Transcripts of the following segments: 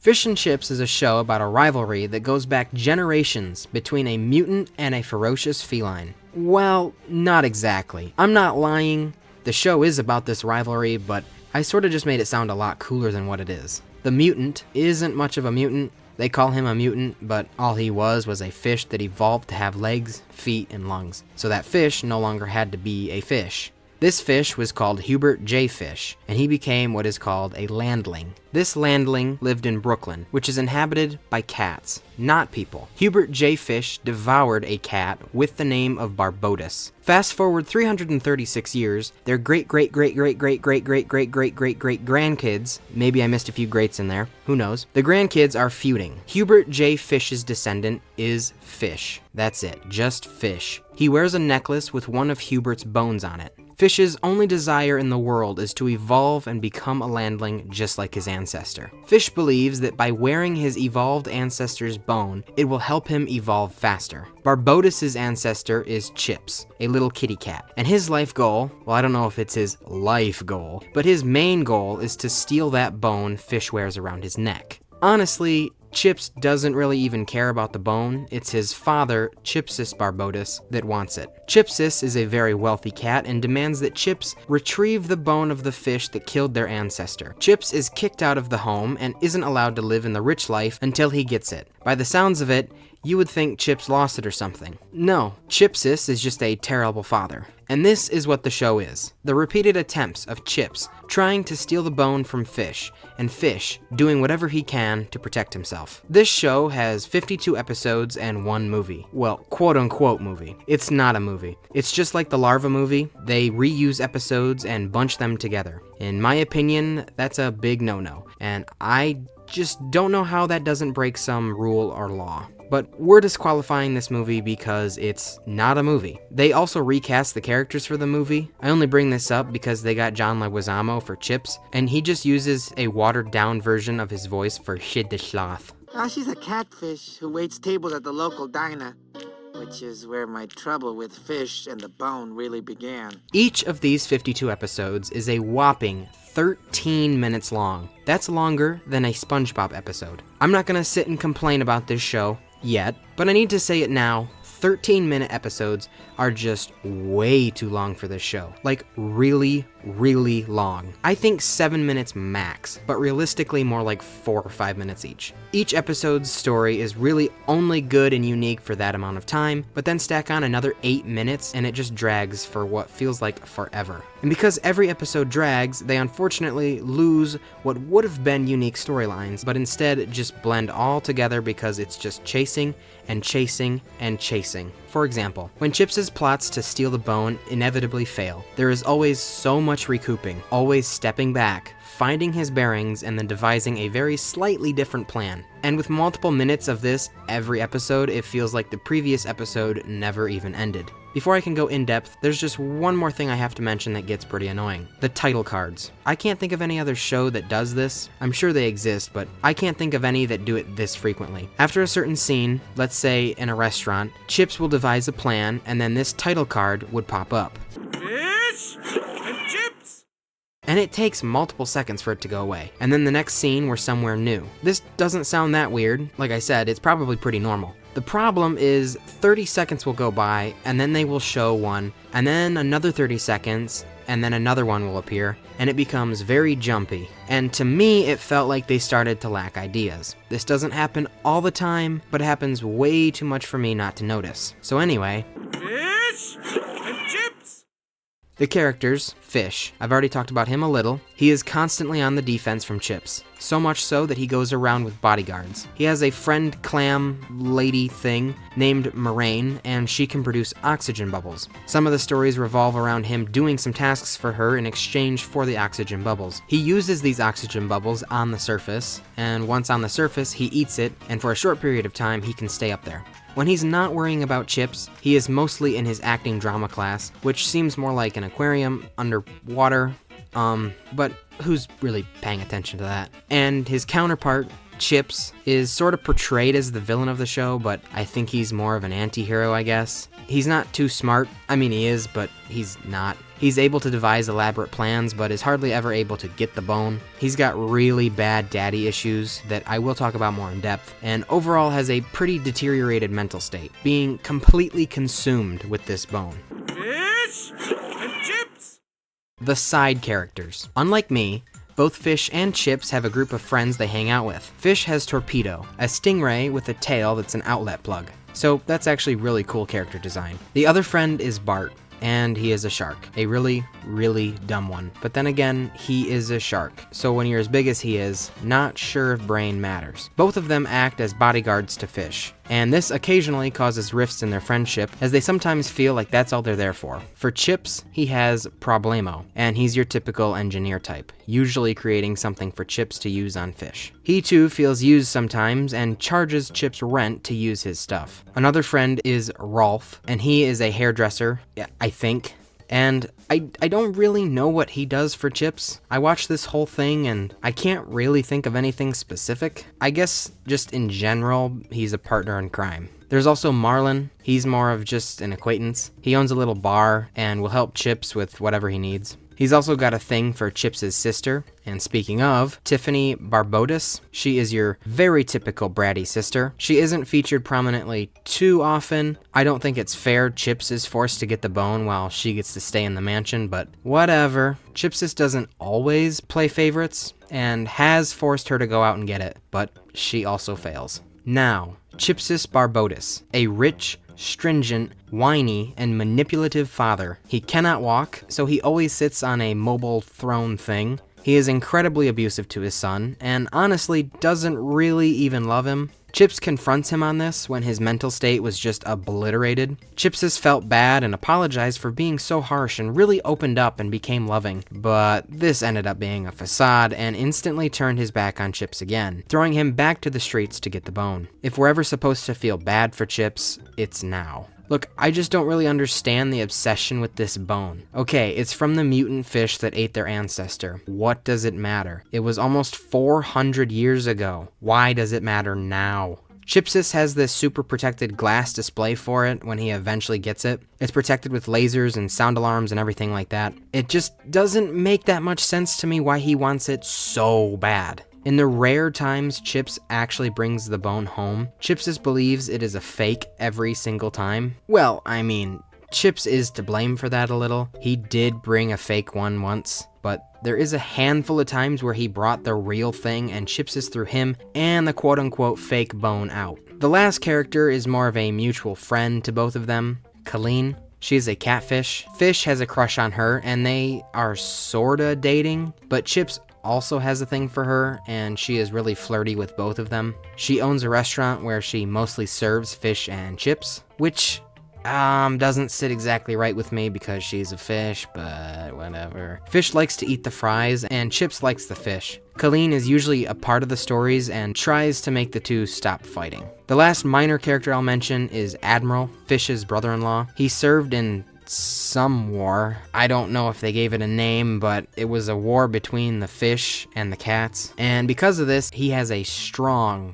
Fish and Chips is a show about a rivalry that goes back generations between a mutant and a ferocious feline. Well, not exactly. I'm not lying. The show is about this rivalry, but I sort of just made it sound a lot cooler than what it is. The mutant isn't much of a mutant. They call him a mutant, but all he was a fish that evolved to have legs, feet, and lungs. So that fish no longer had to be a fish. This fish was called Hubert J. Fish, and he became what is called a landling. This landling lived in Brooklyn, which is inhabited by cats, not people. Hubert J. Fish devoured a cat with the name of Barbotus. Fast forward 336 years, their great-great-great-great-great-great-great-great-great-great-grandkids, maybe I missed a few greats in there, who knows, the grandkids are feuding. Hubert J. Fish's descendant is Fish. That's it, just Fish. He wears a necklace with one of Hubert's bones on it. Fish's only desire in the world is to evolve and become a landling just like his ancestor. Fish believes that by wearing his evolved ancestor's bone, it will help him evolve faster. Barbotus's ancestor is Chips, a little kitty cat, and his life goal, well, I don't know if it's his life goal, but his main goal is to steal that bone Fish wears around his neck. Honestly, Chips doesn't really even care about the bone. It's his father, Chipsis Barbotus, that wants it. Chipsis is a very wealthy cat and demands that Chips retrieve the bone of the fish that killed their ancestor. Chips is kicked out of the home and isn't allowed to live in the rich life until he gets it. By the sounds of it, you would think Chips lost it or something. No, Chipsis is just a terrible father. And this is what the show is. The repeated attempts of Chips trying to steal the bone from Fish, and Fish doing whatever he can to protect himself. This show has 52 episodes and one movie. Well, quote-unquote movie. It's not a movie. It's just like the Larva movie. They reuse episodes and bunch them together. In my opinion, that's a big no-no, and I just don't know how that doesn't break some rule or law. But we're disqualifying this movie because it's not a movie. They also recast the characters for the movie. I only bring this up because they got John Leguizamo for Chips, and he just uses a watered-down version of his voice for Shid the Sloth. She's a catfish who waits tables at the local diner, which is where my trouble with Fish and the bone really began. Each of these 52 episodes is a whopping 13 minutes long. That's longer than a SpongeBob episode. I'm not gonna sit and complain about this show yet, but I need to say it now. 13-minute episodes are just way too long for this show. Like, really, really long. I think 7 minutes max, but realistically more like 4 or 5 minutes each. Each episode's story is really only good and unique for that amount of time, but then stack on another 8 minutes and it just drags for what feels like forever. And because every episode drags, they unfortunately lose what would have been unique storylines, but instead just blend all together because it's just chasing and chasing and chasing. For example, when Chips' plots to steal the bone inevitably fail, there is always so much recouping, always stepping back, finding his bearings, and then devising a very slightly different plan. And with multiple minutes of this every episode, it feels like the previous episode never even ended. Before I can go in depth, there's just one more thing I have to mention that gets pretty annoying. The title cards. I can't think of any other show that does this. I'm sure they exist, but I can't think of any that do it this frequently. After a certain scene, let's say in a restaurant, Chips will devise a plan, and then this title card would pop up. Fish and Chips! And it takes multiple seconds for it to go away. And then the next scene, we're somewhere new. This doesn't sound that weird. Like I said, it's probably pretty normal. The problem is 30 seconds will go by, and then they will show one, and then another 30 seconds, and then another one will appear, and it becomes very jumpy. And to me, it felt like they started to lack ideas. This doesn't happen all the time, but it happens way too much for me not to notice. So anyway, Fish and Chips! the characters, Fish, I've already talked about him a little. He is constantly on the defense from Chips. So much so that he goes around with bodyguards. He has a friend clam lady thing named Moraine, and she can produce oxygen bubbles. Some of the stories revolve around him doing some tasks for her in exchange for the oxygen bubbles. He uses these oxygen bubbles on the surface, and once on the surface, he eats it, and for a short period of time, he can stay up there. When he's not worrying about Chips, he is mostly in his acting drama class, which seems more like an aquarium underwater, but who's really paying attention to that? And his counterpart, Chips is sort of portrayed as the villain of the show, but I think he's more of an anti-hero, I guess. He's not too smart. I mean, he is, but he's not. He's able to devise elaborate plans, but is hardly ever able to get the bone. He's got really bad daddy issues that I will talk about more in depth, and overall has a pretty deteriorated mental state, being completely consumed with this bone. Fish and chips. The side characters. Unlike me, both Fish and Chips have a group of friends they hang out with. Fish has Torpedo, a stingray with a tail that's an outlet plug. So that's actually really cool character design. The other friend is Bart, and he is a shark. A really, really dumb one. But then again, he is a shark. So when you're as big as he is, not sure if brain matters. Both of them act as bodyguards to Fish, and this occasionally causes rifts in their friendship, as they sometimes feel like that's all they're there for. For Chips, he has Problemo, and he's your typical engineer type, usually creating something for Chips to use on Fish. He too feels used sometimes, and charges Chips rent to use his stuff. Another friend is Rolf, and he is a hairdresser, I think. And I don't really know what he does for Chips. I watched this whole thing and I can't really think of anything specific. I guess just in general, he's a partner in crime. There's also Marlin. He's more of just an acquaintance. He owns a little bar and will help Chips with whatever he needs. He's also got a thing for Chips' sister. And speaking of, Tiffany Barbotus, she is your very typical bratty sister. She isn't featured prominently too often. I don't think it's fair Chips is forced to get the bone while she gets to stay in the mansion, but whatever. Chipsis doesn't always play favorites, and has forced her to go out and get it, but she also fails. Now, Chipsis Barbotus, a rich, stringent, whiny, and manipulative father. He cannot walk, so he always sits on a mobile throne thing. He is incredibly abusive to his son, and honestly doesn't really even love him. Chips confronts him on this when his mental state was just obliterated. Chipsis felt bad and apologized for being so harsh and really opened up and became loving, but this ended up being a facade and instantly turned his back on Chips again, throwing him back to the streets to get the bone. If we're ever supposed to feel bad for Chips, it's now. Look, I just don't really understand the obsession with this bone. Okay, it's from the mutant fish that ate their ancestor. What does it matter? It was almost 400 years ago. Why does it matter now? Chipsis has this super protected glass display for it when he eventually gets it. It's protected with lasers and sound alarms and everything like that. It just doesn't make that much sense to me why he wants it so bad. In the rare times Chips actually brings the bone home, Chipsis believes it is a fake every single time. Well, I mean, Chips is to blame for that a little. He did bring a fake one once, but there is a handful of times where he brought the real thing and Chipsis threw him and the quote-unquote fake bone out. The last character is more of a mutual friend to both of them, Colleen. She is a catfish. Fish has a crush on her, and they are sorta dating, but Chips also has a thing for her, and she is really flirty with both of them. She owns a restaurant where she mostly serves fish and chips, which doesn't sit exactly right with me because she's a fish, but whatever. Fish likes to eat the fries, and Chips likes the fish. Colleen is usually a part of the stories and tries to make the two stop fighting. The last minor character I'll mention is Admiral, Fish's brother-in-law. He served in some war. I don't know if they gave it a name, but it was a war between the fish and the cats. And because of this, he has a strong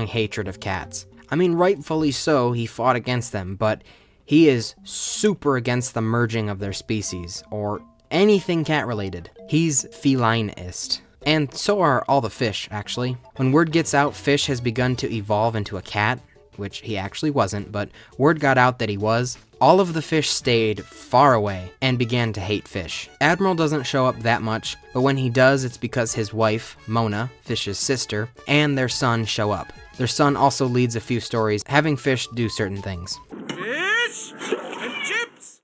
hatred of cats. I mean, rightfully so, he fought against them, but he is super against the merging of their species, or anything cat-related. He's felineist. And so are all the fish, actually. When word gets out Fish has begun to evolve into a cat, which he actually wasn't, but word got out that he was, all of the fish stayed far away and began to hate Fish. Admiral doesn't show up that much, but when he does, it's because his wife, Mona, Fish's sister, and their son show up. Their son also leads a few stories, having Fish do certain things. Fish and chips.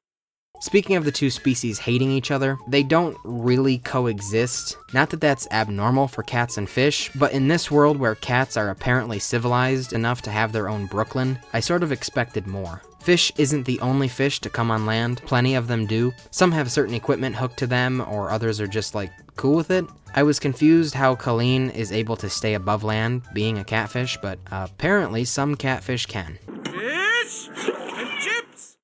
Speaking of the two species hating each other, they don't really coexist. Not that that's abnormal for cats and fish, but in this world where cats are apparently civilized enough to have their own Brooklyn, I sort of expected more. Fish isn't the only fish to come on land, plenty of them do. Some have certain equipment hooked to them, or others are just like, cool with it. I was confused how Colleen is able to stay above land, being a catfish, but apparently some catfish can. Fish and chips.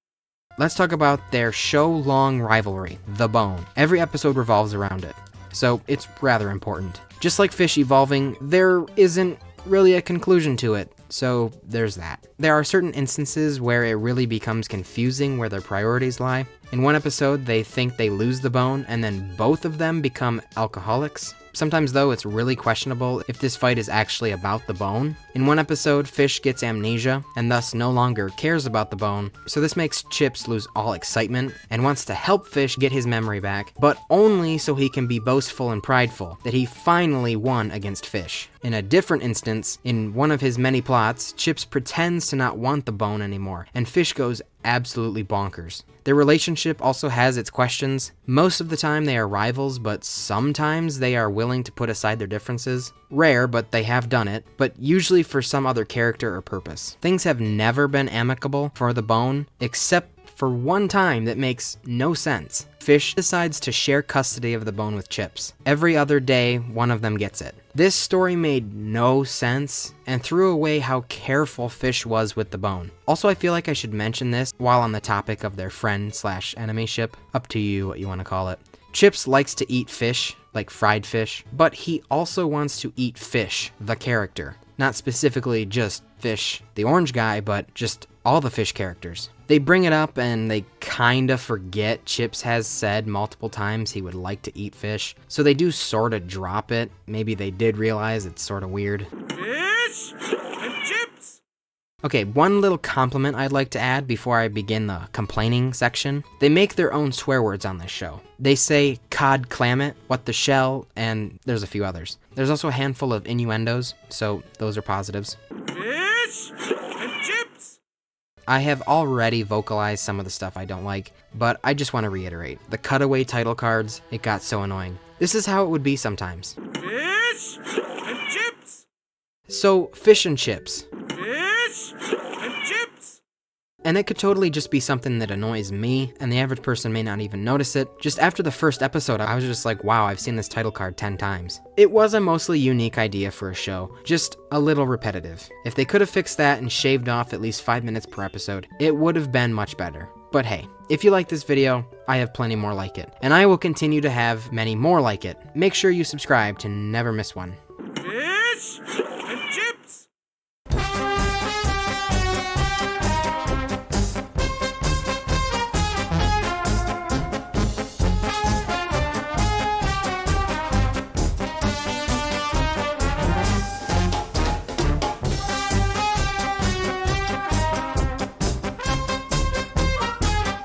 Let's talk about their show-long rivalry, The Bone. Every episode revolves around it, so it's rather important. Just like fish evolving, there isn't really a conclusion to it, so there's that. There are certain instances where it really becomes confusing where their priorities lie. In one episode, they think they lose the bone, and then both of them become alcoholics. Sometimes, though, it's really questionable if this fight is actually about the bone. In one episode, Fish gets amnesia, and thus no longer cares about the bone, so this makes Chips lose all excitement, and wants to help Fish get his memory back, but only so he can be boastful and prideful that he finally won against Fish. In a different instance, in one of his many plots, Chips pretends to not want the bone anymore, and Fish goes absolutely bonkers. Their relationship also has its questions. Most of the time they are rivals, but sometimes they are willing to put aside their differences. Rare, but they have done it, but usually for some other character or purpose. Things have never been amicable for the bone, except for one time that makes no sense. Fish decides to share custody of the bone with Chips. Every other day, one of them gets it. This story made no sense and threw away how careful Fish was with the bone. Also, I feel like I should mention this while on the topic of their friend/enemy ship. Up to you what you want to call it. Chips likes to eat fish, like fried fish, but he also wants to eat Fish, the character. Not specifically just Fish, the orange guy, but just all the Fish characters. They bring it up and they kinda forget Chips has said multiple times he would like to eat fish, so they do sorta drop it. Maybe they did realize it's sorta weird. Fish and chips. Okay, one little compliment I'd like to add before I begin the complaining section. They make their own swear words on this show. They say cod clammet, what the shell, and there's a few others. There's also a handful of innuendos, so those are positives. Fish and chips. I have already vocalized some of the stuff I don't like, but I just want to reiterate. The cutaway title cards, it got so annoying. This is how it would be sometimes. Fish and chips. So, Fish and Chips. Fish and chips. And it could totally just be something that annoys me, and the average person may not even notice it. Just after the first episode, I was just like, wow, I've seen this title card 10 times. It was a mostly unique idea for a show, just a little repetitive. If they could have fixed that and shaved off at least 5 minutes per episode, it would have been much better. But hey, if you like this video, I have plenty more like it, and I will continue to have many more like it. Make sure you subscribe to never miss one.